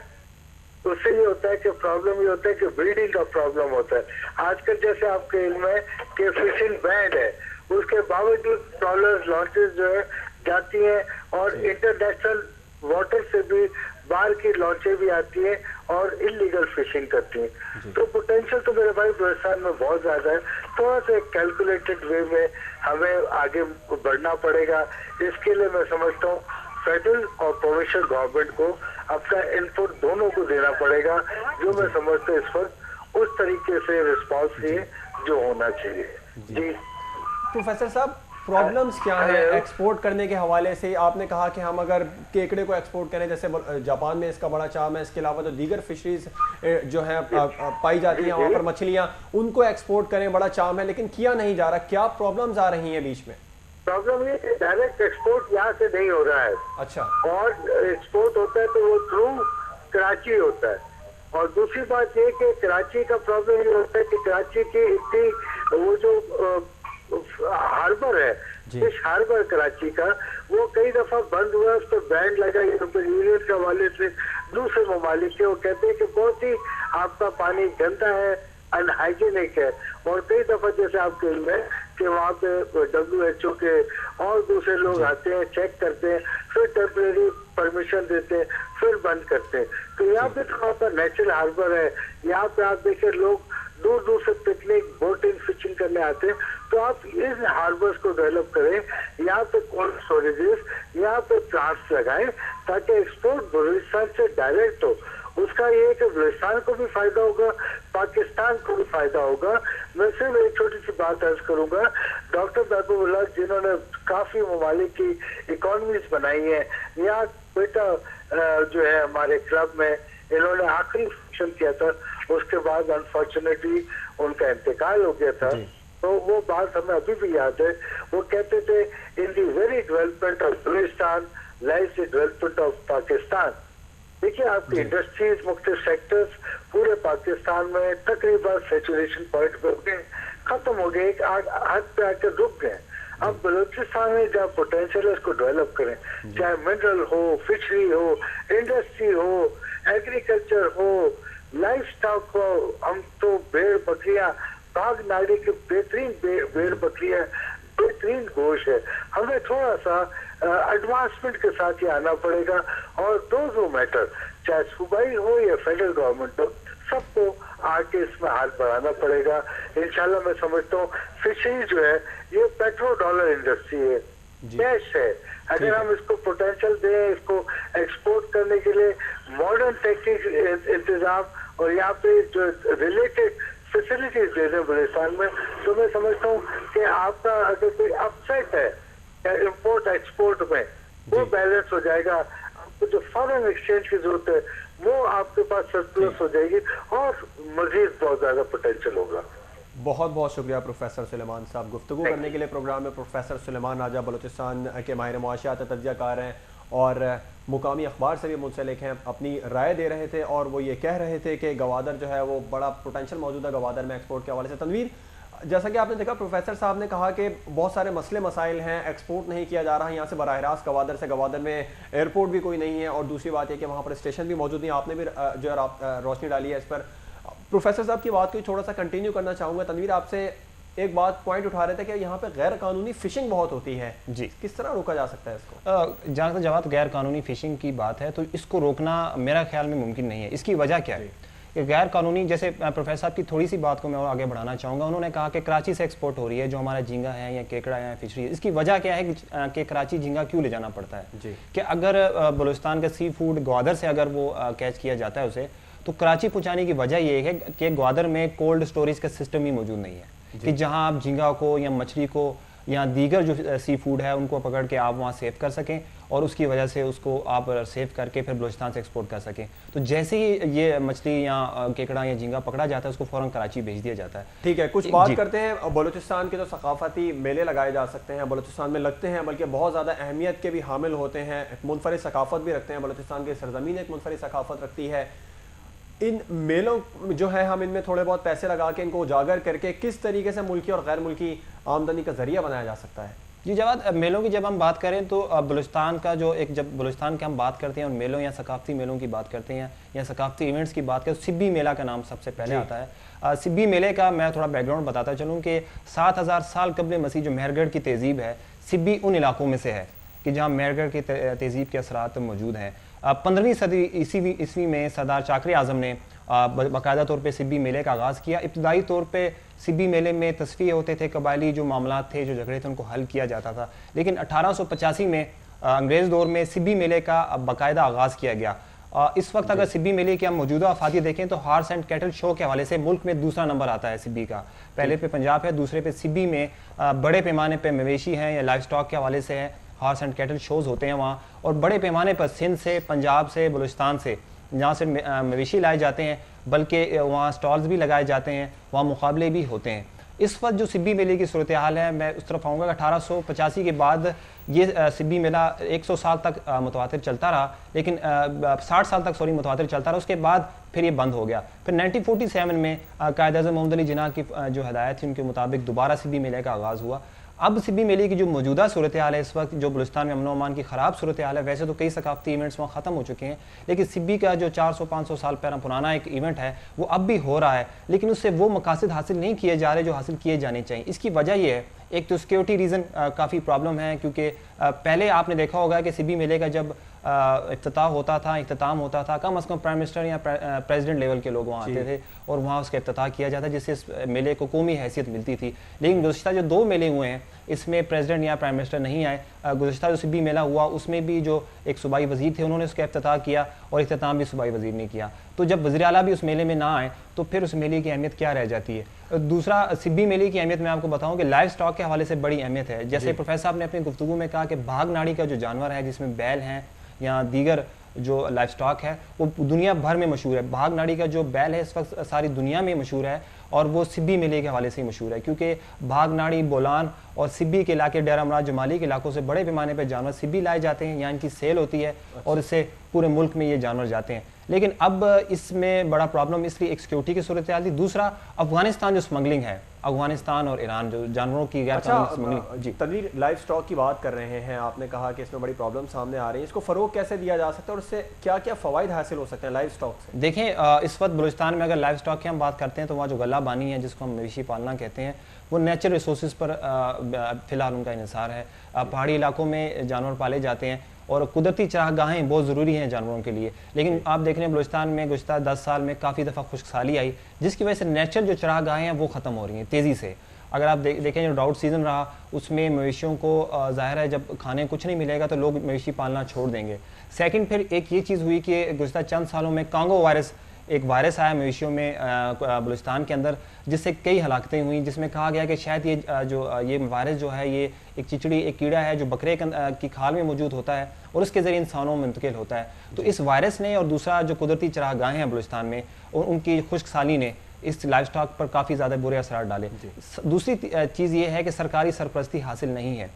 उससे ये होता है कि प्रॉब्लम ये होता है कि ब्रीडिंग का प्रॉब्लम होता है। आजकल जैसे आपके इल्म है कि फिशिंग बैन है, उसके बावजूद ट्रॉलर्स, लॉन्चेस जो है जाती हैं और इंटरनेशनल वाटर से भी बाहर की लॉन्चें भी आती हैं और इलीगल फिशिंग करती हैं। तो पोटेंशियल तो मेरे भाई बलूचिस्तान में बहुत ज्यादा है। थोड़ा सा कैलकुलेटेड वे में हमें आगे बढ़ना पड़ेगा। इसके लिए मैं समझता हूँ फेडरल और प्रोविंशियल गवर्नमेंट को अपना इनपुट दोनों को देना पड़ेगा, जो मैं समझता हूँ इस वक्त उस तरीके से रिस्पॉन्स लिए जो होना चाहिए। जी प्रोफेसर साहब, प्रॉब्लम्स क्या है एक्सपोर्ट करने के हवाले से? आपने कहा कि हम अगर केकड़े को एक्सपोर्ट करें, जैसे जापान में इसका बड़ा चाम है, इसके अलावा जो दीगर फिशरीज जो है पाई जाती हैं वहाँ पर मछलियाँ, उनको एक्सपोर्ट करें, बड़ा चाम है, लेकिन किया नहीं जा रहा। क्या प्रॉब्लम्स आ रही हैं बीच में? प्रॉब्लम ये डायरेक्ट एक्सपोर्ट यहाँ से नहीं हो रहा है। अच्छा। और एक्सपोर्ट होता है तो वो थ्रू कराची होता है। और दूसरी बात ये कि कराची का प्रॉब्लम ये होता है कि कराची की इतनी वो जो हार्बर है, फिश हार्बर कराची का, वो कई दफा बंद हुआ, उस पर बैन लगा यूरोपियन यूनियन के हवाले से, दूसरे ममालिक के। वो कहते हैं कि बहुत ही आपका पानी गंदा है, अनहाइजीनिक है। और कई दफा जैसे आपके है कि वहाँ पे WHO के और दूसरे लोग आते हैं, चेक करते हैं, फिर टेम्परेरी परमिशन देते हैं, फिर बंद करते हैं। तो यहाँ पे थोड़ा सा नेचुरल हार्बर है, यहाँ पे आप देखिए लोग दूर दूर से पिकनिक, बोटिंग, फिशिंग करने आते हैं। तो आप इन हार्बर्स को डेवलप करें, यहाँ पे कोल्ड स्टोरेजेस, यहाँ पे प्लांट्स लगाएं ताकि एक्सपोर्ट बलूचिस्तान से डायरेक्ट हो। उसका ये है कि बलूचिस्तान को भी फायदा होगा, पाकिस्तान को भी फायदा होगा। मैं सिर्फ एक छोटी सी बात अर्ज करूंगा, डॉक्टर महबूबुल्लाह जिन्होंने काफी ममालिक की इकोनॉमीज बनाई है, यहाँ बेटा जो है हमारे क्लब में इन्होंने आखिरी फंक्शन किया था, उसके बाद अनफॉर्चुनेटली उनका इंतकाल हो गया था। तो वो बात हमें अभी भी याद है, वो कहते थे in the very development of Balochistan lies the development of Pakistan. देखिए आपकी इंडस्ट्रीज, मुख्तलिफ सेक्टर्स पूरे पाकिस्तान में तकरीबन सैचुरेशन पॉइंट पे हो गए, खत्म हो गए, एक हद पे आकर रुक गए। अब बलूचिस्तान में जहाँ पोटेंशियल है उसको डेवलप करें, चाहे मिनरल हो, फिशरी हो, इंडस्ट्री हो, एग्रीकल्चर हो, लाइफ स्टॉक हो। हम तो भेड़ बकरियां, बाघ नाड़ी की बेहतरीन भेड़ बकरियां, बेहतरीन गोश्त है। हमें थोड़ा सा एडवांसमेंट के साथ ही आना पड़ेगा और दोज हू मैटर, चाहे सूबाई हो या फेडरल गवर्नमेंट हो, सबको आके इसमें हाथ बढ़ाना पड़ेगा। इंशाल्लाह मैं समझता हूँ फिशरी जो है ये पेट्रो डॉलर इंडस्ट्री है, कैश है। अगर हम इसको पोटेंशियल दें, इसको एक्सपोर्ट करने के लिए मॉडर्न टेक्निक इंतजाम और यहाँ पे जो रिलेटेड फैसिलिटीज दे दें बलूचिस्तान में, तो मैं समझता हूँ कि आपका अगर कोई अपसेट है इंपोर्ट एक्सपोर्ट में, वो बैलेंस हो जाएगा। आपको जो फॉरेन एक्सचेंज की जरूरत है वो आपके पास सरप्लस हो जाएगी और मजीद बहुत ज्यादा पोटेंशियल होगा। बहुत बहुत शुक्रिया प्रोफेसर सुलेमान साहब गुफ्तगू करने के लिए। प्रोग्राम में प्रोफेसर सुलेमान राजा बलूचिस्तान के माहिर मुआशियात तज्ज़ियाकार हैं और मुकामी अखबार से भी मुंसलिक हैं, अपनी राय दे रहे थे और वो ये कह रहे थे कि गवादर जो है वो बड़ा पोटेंशियल मौजूद है गवादर में एक्सपोर्ट के हवाले से। तनवीर, जैसा कि आपने देखा प्रोफेसर साहब ने कहा कि बहुत सारे मसले मसाइल हैं, एक्सपोर्ट नहीं किया जा रहा है यहाँ से बराह रास्त गवादर से। गवादर में एयरपोर्ट भी कोई नहीं है और दूसरी बात यह कि वहाँ पर स्टेशन भी मौजूद नहीं। आपने भी जो है रोशनी डाली है इस पर। प्रोफेसर साहब की बात को थोड़ा सा कंटिन्यू करना चाहूँगा। तनवीर, आपसे एक बात पॉइंट उठा रहे थे कि यहाँ पे गैर कानूनी फिशिंग बहुत होती है जी, किस तरह रोका जा सकता है इसको? जहाँ तक जवाब गैर कानूनी फिशिंग की बात है तो इसको रोकना मेरा ख्याल में मुमकिन नहीं है। इसकी वजह क्या है? गैर कानूनी, जैसे प्रोफेसर साहब की थोड़ी सी बात को मैं और आगे बढ़ाना चाहूँगा। उन्होंने कहा कि कराची से एक्सपोर्ट हो रही है जो हमारा झींगा है या केकड़ा है या फिशरी है। इसकी वजह क्या है कि कराची झींगा क्यों ले जाना पड़ता है जी? कि अगर बलूचिस्तान का सी फूड ग्वादर से अगर वो कैच किया जाता है उसे, तो कराची पहुँचाने की वजह ये है कि ग्वादर में कोल्ड स्टोरेज का सिस्टम ही मौजूद नहीं है कि जहाँ आप झींगा को या मछली को या दीगर जो सी फूड है उनको पकड़ के आप वहाँ सेव कर सकें और उसकी वजह से उसको आप सेव करके फिर बलूचिस्तान से एक्सपोर्ट कर सकें। तो जैसे ही ये मछली या केकड़ा या झींगा पकड़ा जाता है उसको फ़ौरन कराची भेज दिया जाता है। ठीक है, कुछ बात करते हैं बलूचिस्तान के जो सकाफती मेले लगाए जा सकते हैं, बलूचिस्तान में लगते हैं, बल्कि बहुत ज़्यादा अहमियत के भी हामिल होते हैं, मुनफरिद सकाफत भी रखते हैं। बलूचिस्तान की सरजमीन एक मुनफरिद सकाफत रखती है। इन मेलों जो है हम इनमें थोड़े बहुत पैसे लगा के इनको उजागर करके किस तरीके से मुल्की और गैर मुल्की आमदनी का जरिया बनाया जा सकता है? जी जवाब, मेलों की जब हम बात करें तो बलूचिस्तान का जो एक, जब बलूचिस्तान की हम बात करते हैं और मेलों या सकाफती मेलों की बात करते हैं या सकाफती इवेंट्स की बात करें, सिब्बी मेला का नाम सबसे पहले आता है। सिब्बी मेले का मैं थोड़ा बैकग्राउंड बताता चलूँ कि 7000 साल कबल मसीह जो मेहरगढ़ की तहजीब है, सिब्बी उन इलाकों में से है कि जहाँ मेहरगढ़ की तहजीब के असरात मौजूद हैं। 15वीं सदी ईस्वी में सरदार चाकरी आज़म ने बाकायदा तौर पे सिब्बी मेले का आगाज़ किया। इब्तदाई तौर पे सिब्बी मेले में तस्फिये होते थे, कबायली जो मामला थे, जो झगड़े थे, उनको हल किया जाता था। लेकिन 1885 में अंग्रेज़ दौर में सिब्बी मेले का बाकायदा आगाज़ किया गया। इस वक्त अगर सिब्बी मेले की हम मौजूदा अफादी देखें तो हार्स एंड कैटल शो के हवाले से मुल्क में दूसरा नंबर आता है सिब्बी का। पहले पे पंजाब है, दूसरे पे सिब्बी में बड़े पैमाने पर मवेशी हैं या लाइफ स्टॉक के हवाले से है, हार्स एंड कैटल शोज़ होते हैं वहाँ। और बड़े पैमाने पर सिंध से, पंजाब से, बलूचिस्तान से जहाँ से मवेशी लाए जाते हैं, बल्कि वहाँ स्टॉल्स भी लगाए जाते हैं, वहाँ मुकाबले भी होते हैं। इस वक्त जो सिब्बी मेले की सूरत हाल है, मैं उस तरफ आऊँगा कि 1885 के बाद ये सिब्बी मेला 100 साल तक मुतवातिर चलता रहा, लेकिन 60 साल तक मुतवातिर चलता रहा। उसके बाद फिर ये बंद हो गया। फिर 1947 में कायद-ए-आज़म मोहम्मद अली जिन्ना की जो हदायत थी उनके मुताबिक दोबारा सिब्बी मेले का आगाज़ हुआ। अब सिब्बी मेले की जो मौजूदा सूरत हाल है इस वक्त, जो बलूचिस्तान में अमन अमान की ख़राब सूरत हाल है, वैसे तो कई सकाफती इवेंट्स वहाँ ख़त्म हो चुके हैं, लेकिन सिब्बी का जो 400-500 साल पहले पुराना एक इवेंट है वो अब भी हो रहा है, लेकिन उससे वो मकासद हासिल नहीं किए जा रहे जो हासिल किए जाने चाहिए। इसकी वजह ये है, एक तो सिक्योरिटी रीज़न काफ़ी प्रॉब्लम है, क्योंकि पहले आपने देखा होगा कि सिब्बी मेले का जब इख्तिताम होता था, कम से कम प्राइम मिनिस्टर या प्रेसिडेंट लेवल के लोग वहाँ आते थे और वहाँ उसका इफ्तिताह किया जाता, जिससे इस मेले को कौमी हैसियत मिलती थी। लेकिन गुज़श्ता जो 2 मेले हुए हैं इसमें प्रेसिडेंट या प्राइम मिनिस्टर नहीं आए। गुज़श्ता जो सिब्बी मेला हुआ उसमें भी जो एक सूबाई वज़ीर थे उन्होंने उसका इफ्तिताह किया और इख्तिताम भी सूबाई वज़ीर ने किया। तो जब वज़ीर आला भी उस मेले में ना आए तो फिर उस मेले की अहमियत क्या रह जाती है। दूसरा, सिब्बी मेले की अहमियत मैं आपको बताऊं कि लाइव स्टॉक के हवाले से बड़ी अहमियत है। जैसे प्रोफेसर साहब ने अपनी गुफ्तगू में कहा कि भाग नाड़ी का जो जानवर है जिसमें बैल हैं या दीगर जो लाइव स्टॉक है वो दुनिया भर में मशहूर है। भाग नाड़ी का जो बैल है इस वक्त सारी दुनिया में मशहूर है और वो सिब्बी मेले के हवाले से ही मशहूर है, क्योंकि भाग नाड़ी, बोलान और सिब्बी के इलाके, डेरा मुराद जमाली के इलाकों से बड़े पैमाने पर जानवर सिब्बी लाए जाते हैं, यहाँ इनकी सेल होती है और इससे पूरे मुल्क में ये जानवर जाते हैं। लेकिन अब इसमें बड़ा प्रॉब्लम इसलिए एक सिक्योरिटी की सूरत हाल थी, दूसरा अफगानिस्तान जो स्मगलिंग है, अफगानिस्तान और ईरान जो जानवरों की गैर स्मगलिंग। जी तनवीर, लाइव स्टॉक की बात कर रहे हैं, आपने कहा कि इसमें बड़ी प्रॉब्लम सामने आ रही है, इसको फ़रोग कैसे दिया जा सकता है और इससे क्या क्या फ़वाइद हासिल हो सकते हैं लाइव स्टॉक से? देखें, इस वक्त बलूचिस्तान में अगर लाइव स्टॉक की हम बात करते हैं तो वहाँ जो गला बानी है जिसको हम मवेशी पालना कहते हैं वो नेचुरल रिसोर्सेज पर फ़िलहाल उनका इन्हिसार है। पहाड़ी इलाकों में जानवर पाले जाते हैं और कुदरती चारागाहें बहुत ज़रूरी हैं जानवरों के लिए। लेकिन आप देख रहे हैं बलूचिस्तान में गुज़श्ता 10 साल में काफ़ी दफ़ा खुश्कसाली आई, जिसकी वजह से नेचुरल जो चारागाहें हैं वो ख़त्म हो रही हैं तेज़ी से। अगर आप देखें जो ड्राउट सीज़न रहा उसमें मवेशियों को ज़ाहिर है जब खाने कुछ नहीं मिलेगा तो लोग मवेशी पालना छोड़ देंगे। सेकंड, फिर एक ये चीज़ हुई कि गुज़श्ता चंद सालों में कांगो वायरस, एक वायरस आया मवेशियों में बलूचिस्तान के अंदर, जिससे कई हलाकतें हुई, जिसमें कहा गया कि शायद ये वायरस जो है ये एक चिचड़ी, एक कीड़ा है जो बकरे की खाल में मौजूद होता है और उसके ज़रिए इंसानों में मुंतकिल होता है। तो इस वायरस ने और दूसरा जो कुदरती चरागाहें हैं बलूचिस्तान में और उनकी खुश्कसाली ने इस लाइव स्टॉक पर काफ़ी ज़्यादा बुरे असरात डाले। दूसरी चीज़ ये है कि सरकारी सरपरस्ती हासिल नहीं है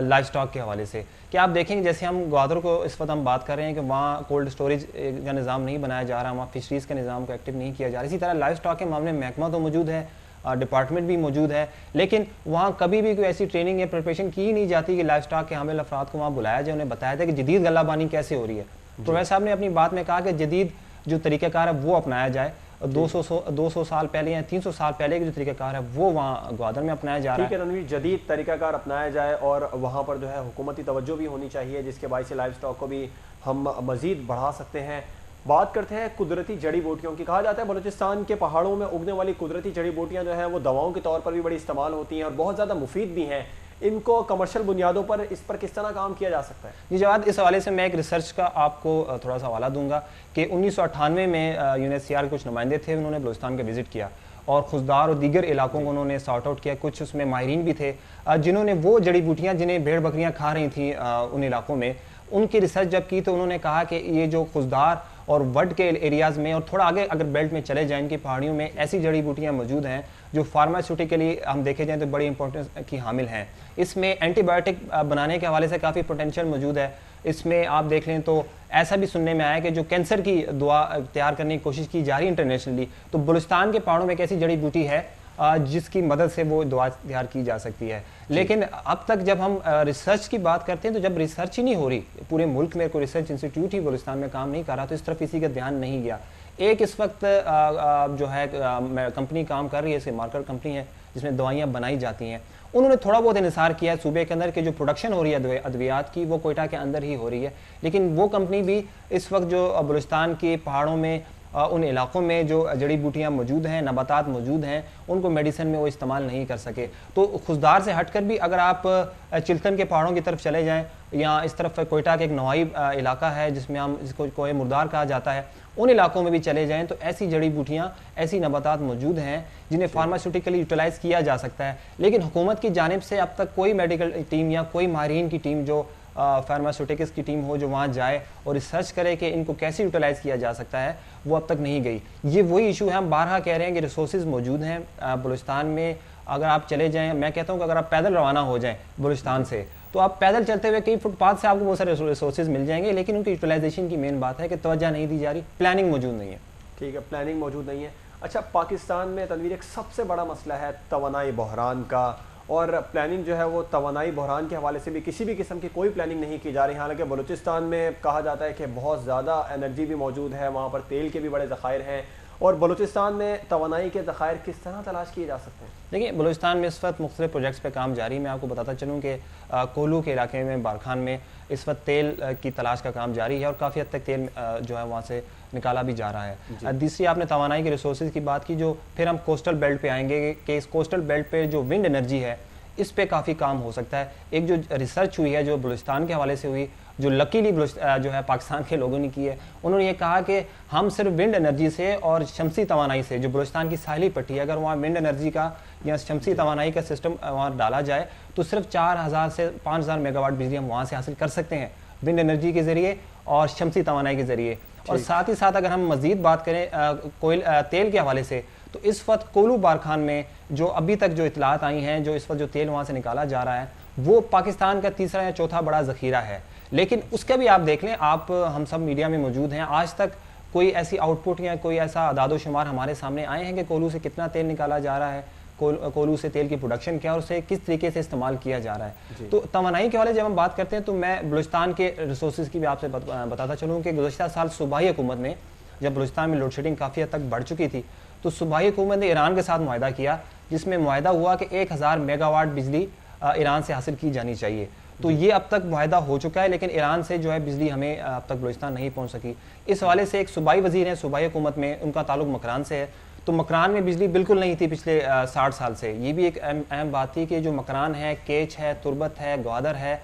लाइव स्टॉक के हवाले से। कि आप देखेंगे जैसे हम ग्वादर को इस वक्त हम बात कर रहे हैं कि वहाँ कोल्ड स्टोरेज का निज़ाम नहीं बनाया जा रहा, वहाँ फिशरीज़ के निज़ाम को एक्टिव नहीं किया जा रहा। इसी तरह लाइव स्टॉक के मामले में महकमा तो मौजूद है, डिपार्टमेंट भी मौजूद है, लेकिन वहाँ कभी भी कोई ऐसी ट्रेनिंग या प्रिपरेशन की ही नहीं जाती कि लाइव स्टॉक के हामिल अफराद को वहाँ बुलाया जाए, उन्हें बताया जाए कि जदीद गल्लाबानी कैसे हो रही है। प्रोफेसर साहब ने अपनी बात में कहा कि जदीद जो तरीक़ाकार है वो अपनाया जाए। 200 साल पहले या 300 साल पहले के जो तरीक़ाकार है वो वहाँ ग्वादर में अपनाया जा रहा है। ठीक है रणवीर, जदीद तरीक़ाकार अपनाया जाए और वहाँ पर जो है हुकूमती तवज्जो भी होनी चाहिए, जिसके बायस लाइव स्टॉक को भी हम मज़ीद बढ़ा सकते हैं। बात करते हैं कुदरती जड़ी बूटियों की। कहा जाता है बलूचिस्तान के पहाड़ों में उगने वाली कुदरती जड़ी बूटियाँ जो है वो दवाओं के तौर पर भी बड़ी इस्तेमाल होती हैं और बहुत ज़्यादा मुफीद भी हैं। इनको कमर्शियल बुनियादों पर इस पर किस तरह काम किया जा सकता है? जी जवाद, इस हवाले से मैं एक रिसर्च का आपको थोड़ा सा हवाला दूंगा कि 1998 में यूएनएचसीआर के कुछ नुमाइंदे थे, उन्होंने बलूचिस्तान का विजिट किया और खुशदार और दीगर इलाकों को उन्होंने सॉर्ट आउट किया। कुछ उसमें माहिरीन भी थे जिन्होंने वो जड़ी बूटियाँ जिन्हें भेड़ बकरियाँ खा रही थी उन इलाकों में, उनकी रिसर्च जब की तो उन्होंने कहा कि ये जो खुशदार और वड के एरियाज़ में और थोड़ा आगे अगर बेल्ट में चले जाएं इनकी पहाड़ियों में ऐसी जड़ी बूटियाँ मौजूद हैं जो फार्मास्यूटिकली हम देखे जाएँ तो बड़ी इंपॉर्टेंस की हामिल हैं। इसमें एंटीबायोटिक बनाने के हवाले से काफ़ी पोटेंशियल मौजूद है। इसमें आप देख लें तो ऐसा भी सुनने में आया कि जो कैंसर की दवा तैयार करने की कोशिश की जा रही है इंटरनेशनली, तो बलूचिस्तान के पहाड़ों में एक ऐसी जड़ी बूटी है जिसकी मदद से वो दवा तैयार की जा सकती है। लेकिन अब तक जब हम रिसर्च की बात करते हैं तो जब रिसर्च ही नहीं हो रही, पूरे मुल्क में कोई रिसर्च इंस्टीट्यूट ही बलूचिस्तान में काम नहीं कर रहा, तो इस तरफ किसी का ध्यान नहीं गया। एक इस वक्त जो है कंपनी काम कर रही है, इसे मार्कर कंपनी है जिसमें दवाइयाँ बनाई जाती हैं, उन्होंने थोड़ा बहुत इंसार किया है सूबे के अंदर कि जो प्रोडक्शन हो रही है अद्वियात की वो कोयटा के अंदर ही हो रही है। लेकिन वो कंपनी भी इस वक्त जो बलूचिस्तान के पहाड़ों में उन इलाकों में जो जड़ी बूटियाँ मौजूद हैं, नबातात मौजूद हैं, उनको मेडिसिन में वो इस्तेमाल नहीं कर सके। तो खुशदार से हटकर भी अगर आप चिल्तन के पहाड़ों की तरफ चले जाएं या इस तरफ कोयटा के एक नवाई इलाका है जिसमें हम जिसको कोए मुर्दार कहा जाता है, उन इलाकों में भी चले जाएं तो ऐसी जड़ी बूटियाँ, ऐसी नबातात मौजूद हैं जिन्हें फार्मास्यूटिकली यूटिलाइज़ किया जा सकता है। लेकिन हुकूमत की जानिब से अब तक कोई मेडिकल टीम या कोई माहिरीन की टीम जो फार्मास्यूटिक्स की टीम हो जो वहाँ जाए और रिसर्च करे कि इनको कैसे यूटिलाइज़ किया जा सकता है, वो अब तक नहीं गई। ये वही इशू है, हम बारहा कह रहे हैं कि रिसोर्सेज मौजूद हैं बलूचिस्तान में। अगर आप चले जाएं, मैं कहता हूँ कि अगर आप पैदल रवाना हो जाएं बलूचिस्तान से तो आप पैदल चलते हुए कई फुटपाथ से आपको बहुत सारे रिसोर्सेज मिल जाएंगे, लेकिन उनकी यूटिलाइजेशन की मेन बात है कि तवज्जो नहीं दी जा रही, प्लानिंग मौजूद नहीं है। ठीक है, प्लानिंग मौजूद नहीं है। अच्छा, पाकिस्तान में तनवीर एक सबसे बड़ा मसला है तवानाई बहरान का, और प्लानिंग जो है वो तवानाई बहरान के हवाले से भी किसी भी किस्म की कोई प्लानिंग नहीं की जा रही। हालांकि बलूचिस्तान में कहा जाता है कि बहुत ज़्यादा एनर्जी भी मौजूद है, वहाँ पर तेल के भी बड़े ज़खायर हैं और बलूचिस्तान में तवानाई के ज़खायर किस तरह तलाश किए जा सकते हैं? देखिए, बलूचिस्तान में इस वक्त मुख्तलिफ प्रोजेक्ट्स पे काम जारी। मैं आपको बताता चलूँ कि कोलू के इलाके में बारखान में इस वक्त तेल की तलाश का काम जारी है और काफ़ी हद तक तेल जो है वहाँ से निकाला भी जा रहा है। दूसरी आपने तवानाई के रिसोर्सेज की बात की, जो फिर हम कोस्टल बेल्ट पे आएंगे कि इस कोस्टल बेल्ट पे जो विंड एनर्जी है इस पे काफ़ी काम हो सकता है। एक जो रिसर्च हुई है जो बलूचिस्तान के हवाले से हुई, जो लकीली जो है पाकिस्तान के लोगों ने की है, उन्होंने ये कहा कि हम सिर्फ विंड एनर्जी से और शमसी तवानाई से, जो बलूचिस्तान की साहिली पट्टी है, अगर वहाँ विंड एनर्जी का या शमसी तवानाई का सिस्टम वहाँ डाला जाए तो सिर्फ 4000 से 5000 मेगावाट बिजली हम वहाँ से हासिल कर सकते हैं विंड एनर्जी के ज़रिए और शमसी तवानाई के ज़रिए। और साथ ही साथ अगर हम मज़ीद बात करें तेल के हवाले से, तो इस वक्त कोलू बारखान में जो अभी तक जो इतलात आई हैं, जो इस वक्त जो तेल वहाँ से निकाला जा रहा है वो पाकिस्तान का तीसरा या चौथा बड़ा ज़ख़ीरा है। लेकिन उसका भी आप देख लें, आप हम सब मीडिया में मौजूद हैं, आज तक कोई ऐसी आउटपुट या कोई ऐसा अदादोशुमार हमारे सामने आए हैं कि कोलू से कितना तेल निकाला जा रहा है, कोलू से तेल की प्रोडक्शन क्या और उसे किस तरीके से इस्तेमाल किया जा रहा है। तो तवानाई के वाले जब हम बात करते हैं तो मैं बलूचिस्तान के रिसोर्सेज की भी आपसे बताता चलूँ कि गुज़श्ता साल सूबाई हुकूमत ने, जब बलूचिस्तान में लोड शेडिंग काफ़ी हद तक बढ़ चुकी थी, तो सूबाई हुकूमत ने ईरान के साथ मुआहदा किया, जिसमें मुआहदा हुआ कि 1000 मेगावाट बिजली ईरान से हासिल की जानी चाहिए। तो ये अब तक मुआहदा हो चुका है, लेकिन ईरान से जो है बिजली हमें अब तक बलूचिस्तान नहीं पहुंच सकी। इस हवाले से एक सूबाई वजीर हैं सूबाई हुकूमत में, उनका ताल्लुक मकरान से है, तो मकरान में बिजली बिल्कुल नहीं थी पिछले 60 साल से। ये भी एक अहम बात थी कि जो मकरान है, केच है, तुरबत है, ग्वादर है,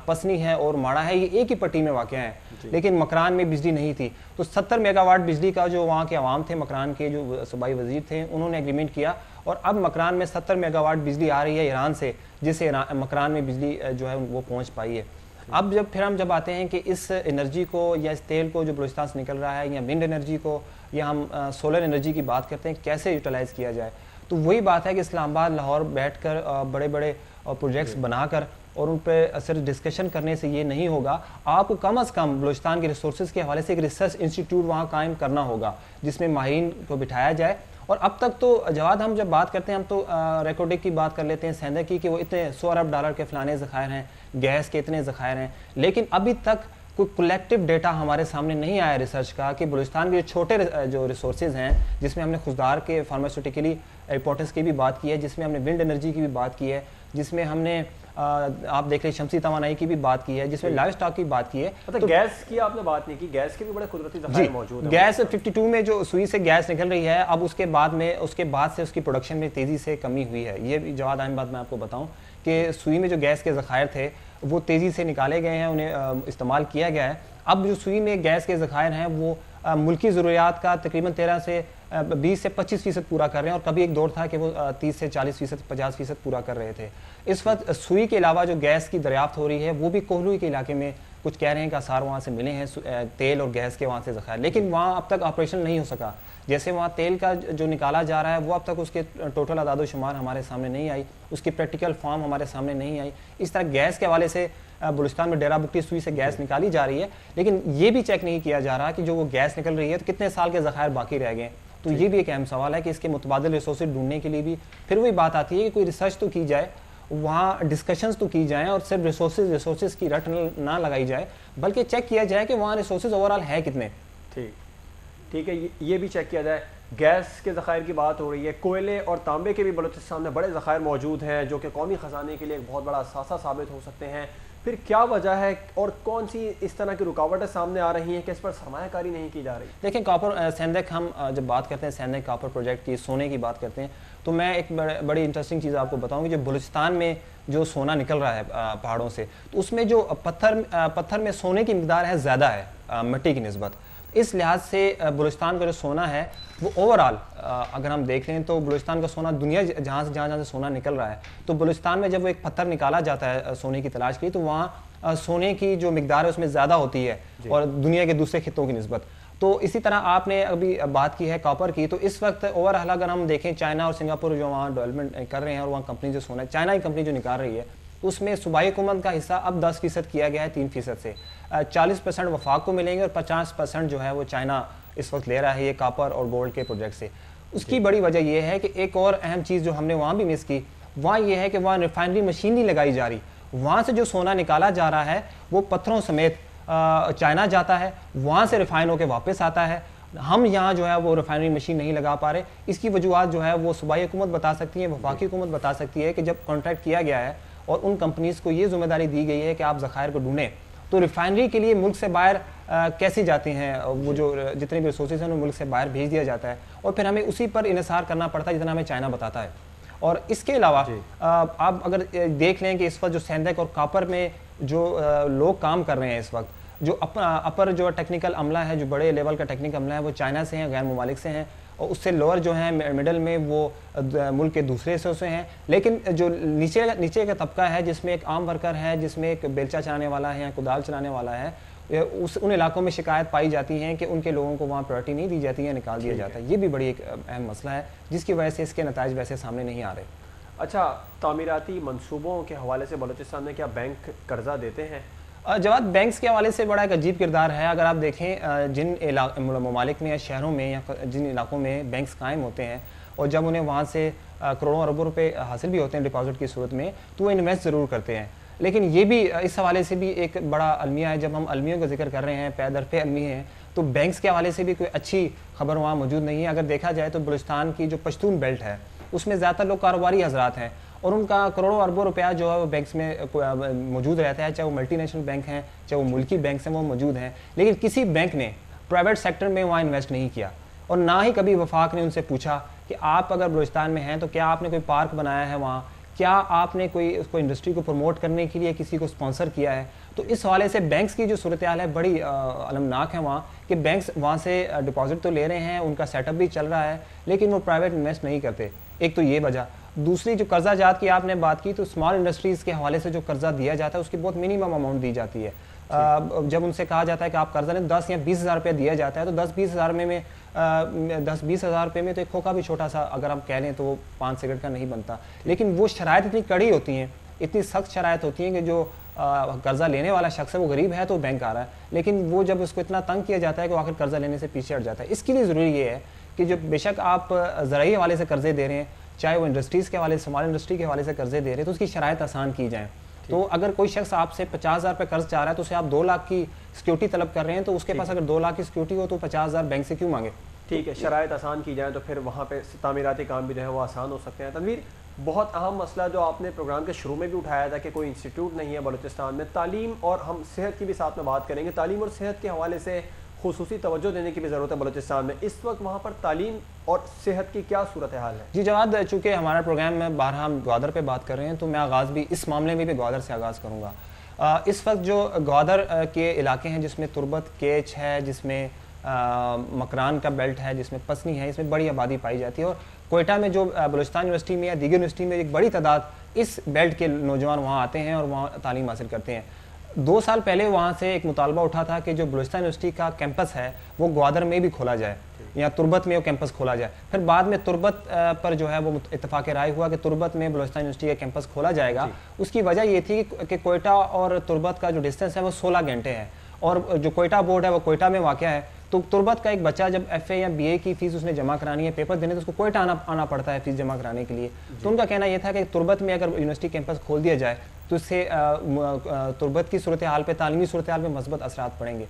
पसनी है और माड़ा है, ये एक ही पट्टी में वाक़ हैं, लेकिन मकरान में बिजली नहीं थी। तो 70 मेगावाट बिजली का जो वहाँ के अवाम थे, मकरान के जो सूबाई वजीर थे, उन्होंने एग्रीमेंट किया और अब मकरान में 70 मेगावाट बिजली आ रही है ईरान से, जिससे मकरान में बिजली जो है वो पहुँच पाई है। अब जब आते हैं कि इस एनर्जी को या इस तेल को जो बलूचिस्तान से निकल रहा है, या विंड एनर्जी को, या हम सोलर एनर्जी की बात करते हैं, कैसे यूटिलाइज़ किया जाए, तो वही बात है कि इस्लामाबाद लाहौर बैठकर बड़े बड़े प्रोजेक्ट्स बनाकर और उन पर सिर्फ डिस्कशन करने से ये नहीं होगा। आपको कम अज़ कम बलूचिस्तान के रिसोर्सेज के हवाले से एक रिसर्च इंस्टीट्यूट वहाँ कायम करना होगा, जिसमें माहिरीन को बिठाया जाए। और अब तक तो जवाद, हम जब बात करते हैं, हम तो रेकोडिक की बात कर लेते हैं, सेंधक की, कि वो इतने $100 अरब के फ़लाने ज़खायर हैं, गैस के इतने ज़खायर हैं, लेकिन अभी तक कोई कलेक्टिव डेटा हमारे सामने नहीं आया रिसर्च का कि बलूचिस्तान के छोटे जो रिसोर्सेज हैं, जिसमें हमने खुशदार के फार्मास्यूटिकली इंपॉर्टेंस की भी बात की है, जिसमें हमने विंड एनर्जी की भी बात की है, जिसमें हमने आप देख लें शमसी तवानाई की भी बात की है, जिसमें लाइव स्टॉक की बात की है। तो गैस की आपने बात नहीं की, गैस के भी बड़े कुदरती ज़खायर मौजूद हैं। गैस 52 में जो सुई से गैस निकल रही है, अब उसके बाद से उसकी प्रोडक्शन में तेज़ी से कमी हुई है। ये भी जवाब अहम बात मैं आपको बताऊं कि सुई में जो गैस के ज़खायर थे वो तेज़ी से निकाले गए हैं, उन्हें इस्तेमाल किया गया है। अब जो सुई में गैस के ज़खायर हैं वो मुल्की ज़रूरियात का तकरीबन 13 से 20 से 25% पूरा कर रहे हैं, और कभी एक दौर था कि वो 30 से 40%, 50% पूरा कर रहे थे। इस वक्त सुई के अलावा जो गैस की दरियाफ्त हो रही है वो भी कोहलू के इलाके में कुछ कह रहे हैं कि आसार वहाँ से मिले हैं तेल और गैस के वहाँ से ज़खायर, लेकिन वहाँ अब तक ऑपरेशन नहीं हो सका। जैसे वहाँ तेल का जो निकाला जा रहा है वो अब तक उसके टोटल अदादोशुमार हमारे सामने नहीं आई, उसकी प्रैक्टिकल फॉर्म हमारे सामने नहीं आई। इस तरह गैस के हवाले से बलूचिस्तान में डेरा बुगटी सुई से गैस निकाली जा रही है, लेकिन ये भी चेक नहीं किया जा रहा कि जो वो गैस निकल रही है तो कितने साल के ज़खायर बाकी रह गए। तो ये भी एक अहम सवाल है कि इसके मुतबादिल रिसोर्सेज ढूंढने के लिए भी फिर वही बात आती है कि कोई रिसर्च तो की जाए, वहाँ डिस्कशंस तो की जाएँ, और सिर्फ रिसोर्सेज की रट ना लगाई जाए, बल्कि चेक किया जाए कि वहाँ रिसोर्सेज ओवरऑल है कितने। ठीक है, ये भी चेक किया जाए। गैस के ज़खायर की बात हो रही है, कोयले और तांबे के भी बलूचिस्तान में बड़े ज़खायर मौजूद हैं जो कि कौमी ख़जाने के लिए एक बहुत बड़ा असासा साबित हो सकते हैं। फिर क्या वजह है और कौन सी इस तरह की रुकावटें सामने आ रही हैं कि इस पर सरमायाकारी नहीं की जा रही? देखिए, कॉपर सेंधक, हम जब बात करते हैं सेंधक कॉपर प्रोजेक्ट की, सोने की बात करते हैं, तो मैं एक बड़ी इंटरेस्टिंग चीज़ आपको बताऊंगी। जो बलूचिस्तान में जो सोना निकल रहा है पहाड़ों से, तो उसमें जो पत्थर में सोने की मिकदार है ज़्यादा है मिट्टी की निस्बत। इस लिहाज से बलूचिस्तान का जो सोना है वो ओवरऑल अगर हम देख लें तो बलूचिस्तान का सोना, दुनिया जहाँ से सोना निकल रहा है, तो बलूचिस्तान में जब वो एक पत्थर निकाला जाता है सोने की तलाश की, तो वहाँ सोने की जो मिकदार है उसमें ज़्यादा होती है और दुनिया के दूसरे खित्तों की निस्बत। तो इसी तरह आपने अभी बात की है कॉपर की, तो इस वक्त ओवरऑल अगर हम देखें, चाइना और सिंगापुर जो वहाँ डेवलपमेंट कर रहे हैं और वहाँ कंपनी जो सोना, चाइना की कंपनी जो निकाल रही है, तो उसमें सूबाई हुकूमत का हिस्सा अब 10% किया गया है 3% से। 40% वफाक को मिलेंगे और 50% जो है वो चाइना इस वक्त ले रहा है ये कॉपर और गोल्ड के प्रोजेक्ट से। उसकी बड़ी वजह यह है कि एक और अहम चीज़ जो हमने वहाँ भी मिस की, वहाँ ये है कि वहाँ रिफाइनरी मशीन नहीं लगाई जा रही। वहाँ से जो सोना निकाला जा रहा है वो पत्थरों समेत चाइना जाता है, वहाँ से रिफाइन होकर वापस आता है, हम यहाँ जो है वो रिफाइनरी मशीन नहीं लगा पा रहे। इसकी वजूहत जो है वो सूबाई हुकूमत बता सकती है, वफाकी हुकूमत बता सकती है कि जब कॉन्ट्रैक्ट किया गया है और उन कंपनीज़ को ये जिम्मेदारी दी गई है कि आप ज़खायर को ढूंढें, तो रिफाइनरी के लिए मुल्क से बाहर कैसे जाते हैं, वो जो जितने भी रिसोर्सेज हैं उन्हें मुल्क से बाहर भेज दिया जाता है और फिर हमें उसी पर इन्हिसार करना पड़ता है जितना हमें चाइना बताता है। और इसके अलावा आप अगर देख लें कि इस वक्त जो सैंदक और कापर में जो लोग काम कर रहे हैं इस वक्त, जो अपर जो टेक्निकल अमला है, जो बड़े लेवल का टेक्निकल अमला है, वो चाइना से हैं, गैर ममालिक से हैं, और उससे लोअर जो है मिडल में वो मुल्क के दूसरे हिस्सों से हैं। लेकिन जो नीचे का तबका है, जिसमें एक आम वर्कर है, जिसमें एक बेलचा चलाने वाला है या कुदाल चलाने वाला है, उन इलाकों में शिकायत पाई जाती है कि उनके लोगों को वहाँ प्रायोरिटी नहीं दी जाती है, निकाल दिया जाता है। ये भी बड़ी एक अहम मसला है जिसकी वजह से इसके नताइज वैसे सामने नहीं आ रहे। अच्छा, तामीराती मंसूबों के हवाले से बलूचिस्तान में क्या बैंक कर्जा देते हैं? जवाब बैंक्स के हवाले से बड़ा एक अजीब किरदार है। अगर आप देखें जिन ममालिक में या शहरों में या जिन इलाकों में बैंक्स कायम होते हैं और जब उन्हें वहाँ से करोड़ों अरबों रुपए हासिल भी होते हैं डिपॉजिट की सूरत में, तो वो इन्वेस्ट ज़रूर करते हैं। लेकिन ये भी इस हवाले से भी एक बड़ा अलमिया है। जब हम अलमियों का जिक्र कर रहे हैं, पैदरफे अलमी हैं, तो बैंक्स के हवाले से भी कोई अच्छी खबर वहाँ मौजूद नहीं है। अगर देखा जाए तो बलूचिस्तान की जो पश्तून बेल्ट है उसमें ज़्यादातर लोग कारोबारी हजरात हैं और उनका करोड़ों अरबों रुपया जो है वो बैंक्स में मौजूद रहता है, चाहे वो मल्टीनेशनल बैंक हैं, चाहे वो मुल्की बैंक हैं, वो मौजूद हैं। लेकिन किसी बैंक ने प्राइवेट सेक्टर में वहाँ इन्वेस्ट नहीं किया और ना ही कभी वफाक ने उनसे पूछा कि आप अगर बलूचिस्तान में हैं तो क्या आपने कोई पार्क बनाया है वहाँ, क्या आपने कोई उसको इंडस्ट्री को प्रमोट करने के लिए किसी को स्पॉन्सर किया है। तो इस हवाले से बैंक्स की जो सूरत हाल है बड़ी अलमनाक है वहाँ, कि बैंक्स वहाँ से डिपॉजिट तो ले रहे हैं, उनका सेटअप भी चल रहा है, लेकिन वो प्राइवेट इन्वेस्ट नहीं करते। एक तो ये वजह। दूसरी जो कर्जा जात की आपने बात की, तो स्मॉल इंडस्ट्रीज़ के हवाले से जो कर्जा दिया जाता है उसकी बहुत मिनिमम अमाउंट दी जाती है। जब उनसे कहा जाता है कि आप कर्जा लें, 10 या 20 हज़ार रुपये दिया जाता है, तो 10-20 हज़ार में 10-20 हज़ार रुपये में तो एक खोखा भी छोटा सा अगर हम कह लें तो वो 5 सिगरेट का नहीं बनता। लेकिन वो शराइत इतनी कड़ी होती हैं, इतनी सख्त शराइत होती हैं कि जो कर्जा लेने वाला शख्स है वो गरीब है तो बैंक आ रहा है, लेकिन वो जब उसको इतना तंग किया जाता है कि वो आखिर कर्जा लेने से पीछे हट जाता है। इसके लिए ज़रूरी ये है कि जो बेशक आप ज़राई हवाले से कर्जे दे रहे हैं, चाहे वो इंडस्ट्रीज़ के हवाले से, स्मॉल इंडस्ट्री के हवाले से कर्जे दे रहे हैं, तो उसकी शराइत आसान की जाए। तो अगर कोई शख्स आपसे 50 हज़ार रुपये कर्ज चाह रहा है तो उसे आप 2 लाख की सिक्योरिटी तलब कर रहे हैं, तो उसके पास अगर 2 लाख की सिक्योरिटी हो तो 50 हज़ार बैंक से क्यों मांगे। ठीक है, शराइत आसान की जाए तो फिर वहाँ पे तामीराती काम भी जो है वो आसान हो सकते हैं। तनवीर, बहुत अहम मसला जो आपने प्रोग्राम के शुरू में भी उठाया था कि कोई इंस्टीट्यूट नहीं है बलूचिस्तान में, तालीम, और हम सेहत की भी साथ में बात करेंगे। तालीम और सेहत के हवाले से खुसूसी तवज्जो देने की भी ज़रूरत है बलूचिस्तान में। इस वक्त वहाँ पर तालीम और सेहत की क्या सूरत हाल है? जी जवाद, चूँकि हमारा प्रोग्राम में बारहा हम ग्वादर पे बात कर रहे हैं, तो मैं आगाज़ भी इस मामले में भी ग्वादर से आगाज़ करूँगा। इस वक्त जो ग्वादर के इलाके हैं, जिसमें तुरबत, केच है, जिसमें मकरान का बेल्ट है, जिसमें पसनी है, इसमें बड़ी आबादी पाई जाती है। और कोयटा में जो बलूचिस्तान यूनिवर्सिटी में या दीगर यूनिवर्सिटी में एक बड़ी तादाद इस बेल्ट के नौजवान वहाँ आते हैं और वहाँ तालीम हासिल करते हैं। 2 साल पहले वहाँ से एक मुतालबा उठा था कि जो बलूचिस्तान यूनिवर्सिटी का कैंपस है वो ग्वादर में भी खोला जाए या तुरबत में वो कैंपस खोला जाए। फिर बाद में तुरबत पर जो है वो इत्तफाक राय हुआ कि तुरबत में बलूचिस्तान यूनिवर्सिटी का कैंपस खोला जाएगा। उसकी वजह ये थी कि कोयटा और तुरबत का जो डिस्टेंस है वो 16 घंटे है और जो कोयटा बोर्ड है वो कोयटा में वाक़या है। तो तुरबत का एक बच्चा जब FA या BA की फ़ीस उसने जमा करानी है, पेपर देने, तो उसको कोयटा आना पड़ता है फ़ीस जमा कराने के लिए। तो उनका कहना यह था कि तुरबत में अगर यूनिवर्सिटी कैंपस खोल दिया जाए तो इससे तुरबत की सूरत हाल पे, तालीमी सूरत हाल पे मस्बत असरात पड़ेंगे।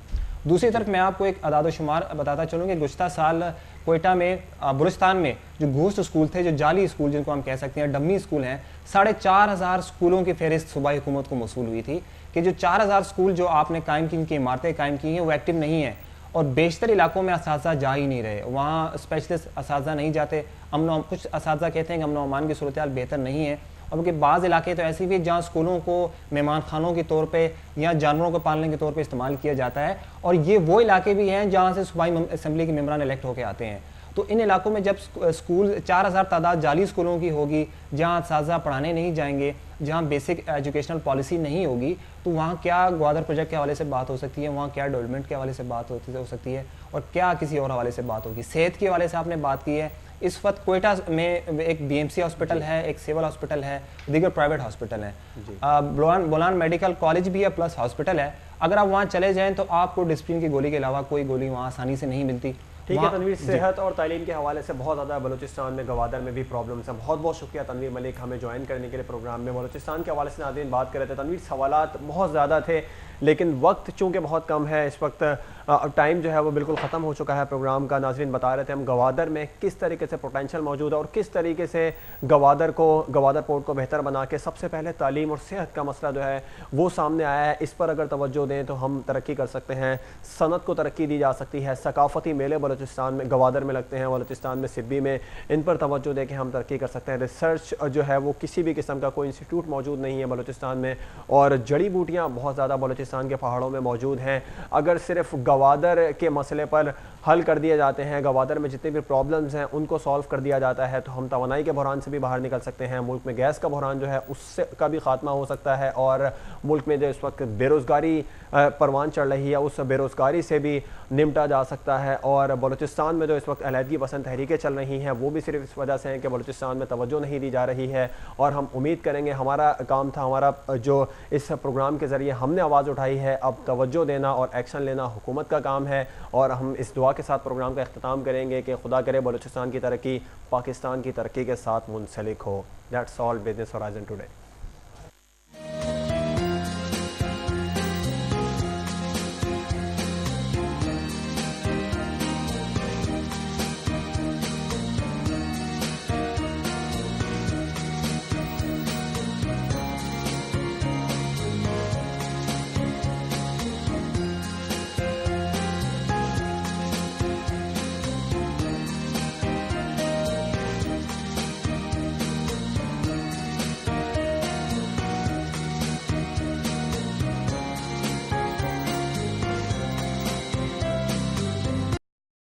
दूसरी तरफ मैं आपको एक अदाद शुमार बताता चलूँ कि गुज़श्ता साल कोयटा में, बलूचिस्तान में जो घोस्ट स्कूल थे, जो जाली स्कूल जिनको हम कह सकते हैं, डम्मी स्कूल हैं, 4,500 स्कूलों की फहरिस्त सूबाई हुकूमत को मौसूल हुई थी कि जो 4,000 स्कूल जो आपने कायम की, इनकी इमारतें कायम की हैं, वो एक्टिव नहीं हैं और बेशतर इलाकों में असातिज़ा जा ही नहीं रहे। वहाँ स्पेशलिस्ट असातिज़ा नहीं जाते। कुछ असातिज़ा कहते हैं कि अमन अमान की सूरत हाल बेहतर नहीं है, और उनके बाज़ इलाके तो ऐसे भी जहाँ स्कूलों को मेहमान खानों के तौर पे या जानवरों को पालने के तौर पे इस्तेमाल किया जाता है, और ये वो इलाके भी हैं जहाँ से सूबाई असम्बली के मेम्बरान इलेक्ट होकर आते हैं। तो इन इलाकों में जब स्कूल 4,000 तादाद जाली स्कूलों की होगी, जहाँ असातिज़ा पढ़ाने नहीं जाएंगे, जहाँ बेसिक एजुकेशनल पॉलिसी नहीं होगी, तो वहाँ क्या ग्वादर प्रोजेक्ट के हवाले से बात हो सकती है, वहाँ क्या डेवलपमेंट के हवाले से बात हो सकती है, और क्या किसी और हवाले से बात होगी। सेहत के हवाले से आपने बात की है। इस वक्त कोयटा में एक BMC हॉस्पिटल है, एक सिविल हॉस्पिटल है, दीगर प्राइवेट हॉस्पिटल है, बोलान मेडिकल कॉलेज भी है प्लस हॉस्पिटल है। अगर आप वहाँ चले जाएँ तो आपको डिस्प्रिन की गोली के अलावा कोई गोली वहाँ आसानी से नहीं मिलती। ठीक है तनवीर, सेहत और तालीम के हवाले से बहुत ज़्यादा बलूचिस्तान में गवादर में भी प्रॉब्लम्स हैं। बहुत बहुत शुक्रिया तनवीर मलिक हमें ज्वाइन करने के लिए प्रोग्राम में। बलूचिस्तान के हवाले से नाज़रीन बात कर रहे थे। तनवीर, सवालात बहुत ज़्यादा थे लेकिन वक्त चूँकि बहुत कम है इस वक्त, टाइम जो है वो बिल्कुल ख़त्म हो चुका है प्रोग्राम का। नाज़रीन बता रहे थे हम गवादर में किस तरीके से पोटेंशियल मौजूद है और किस तरीके से गवादर पोर्ट को बेहतर बना के सबसे पहले तालीम और सेहत का मसला जो है वो सामने आया है। इस पर अगर तवज्जो दें तो हम तरक्की कर सकते हैं, सनत को तरक्की दी जा सकती है। सकाफ़ती मेले बलूचिस्तान में गवादर में लगते हैं, बलूचिस्तान में सिब्बी में, इन पर तवज्जो दे के हम तरक्की कर सकते हैं। रिसर्च जो है वो किसी भी किस्म का कोई इंस्टीट्यूट मौजूद नहीं है बलूचिस्तान में, और जड़ी बूटियाँ बहुत ज़्यादा बलूचिस्तान के पहाड़ों में मौजूद हैं। अगर सिर्फ गवादर के मसले पर हल कर दिए जाते हैं, गवादर में जितने भी प्रॉब्लम्स हैं उनको सॉल्व कर दिया जाता है, तो हम तवानाई के बहरान से भी बाहर निकल सकते हैं। मुल्क में गैस का बहरान जो है उससे का भी खात्मा हो सकता है, और मुल्क में जो इस वक्त बेरोज़गारी परवान चढ़ रही है उस बेरोज़गारी से भी निपटा जा सकता है। और बलूचिस्तान में जो इस वक्त अलहदगी पसंद तहरीकें चल रही हैं वो भी सिर्फ इस वजह से हैं कि बलूचिस्तान में तवज्जो नहीं दी जा रही है। और हम उम्मीद करेंगे, हमारा काम था, हमारा जो इस प्रोग्राम के ज़रिए हमने आवाज़ उठाई है, अब तवज्जो देना और एक्शन लेना हुकूमत का काम है। और हम इस दुआ के साथ प्रोग्राम का अख्ताम करेंगे कि खुदा करे बलूचिस्तान की तरक्की पाकिस्तान की तरक्की के साथ मुंसलिक हो। That's all business horizon today.